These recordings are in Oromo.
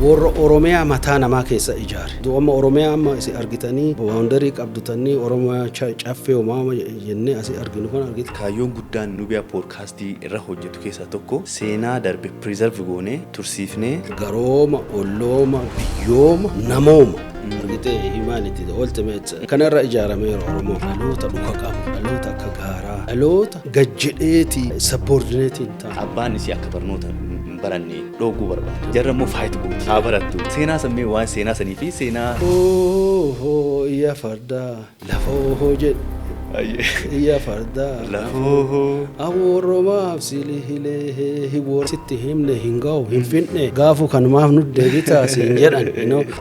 warra Oromiyaa mataa namaa keessa ijaare. Amma Oromiyaa amma isi argitanii boundarii qabdutanii Oromiyaa caffee uumama jennee asi arginu kan argite. Kaayyoon guddaan Nubiyaa poodkaastii irra hojjetu keessaa tokko seenaa darbe preserve goonee tursiifnee garooma, ollooma, biyyooma, namooma. Argite humanity the ultimate kanarra ijaarameera Oromoo. Dhaloota dhuka qabu, dhaloota akka gaaraa, dhaloota gajjedheeti subordinate hin taane. Abbaan isii akka barnoota baranne dhooguu barbaada. Jarra immoo faayit gooti. Haa barattu. Seenaa sammee waan seenaa sanii fi seenaa. Iyya fardaa lafoo jedhu. Iyya fardaa lafoo. Awwaaroomaaf sili hilee hiboor sitti himne hingaa'u hinfinne gaafu kanumaaf nu deebitaa siin jedhan.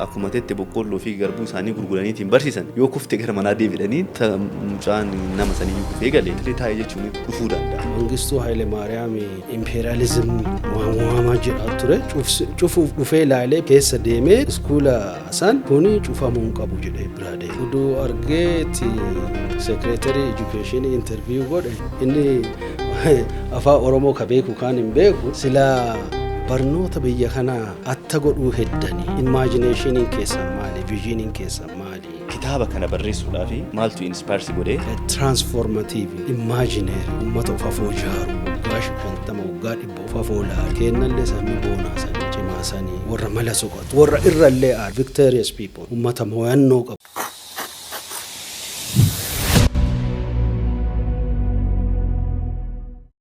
Akkuma teette boqqolloo fi garbuu isaanii gurguraniitiin barsiisan yoo kufte gara manaa deebi'anii mucaan nama sanii kufee galee taa'ee jechuun dhufuu danda'a. Mangistuu Haile Maariyaam imperialism waamamaa jedhaa ture cufuuf dhufee ilaalee keessa deemee iskuula san kuni cufamuu qabu jedhee biraa deeme. Uduu argeeti secretary education interview godhe inni afaan Oromoo ka beeku kaan hin beeku sila barnoota biyya kanaa atta godhuu heddanii imaginationiin keessan maali visioniin keessan maali. Kitaaba kana barreessuudhaaf maaltu inspire godhe transformative imaginary ummata of afoo ijaaru waggaa 50 waggaa 100 of afoo laalu kennallee samii boonaa sanii cimaa sanii warra mala soqatu warra irrallee victorious people ummata mo'annoo qabu.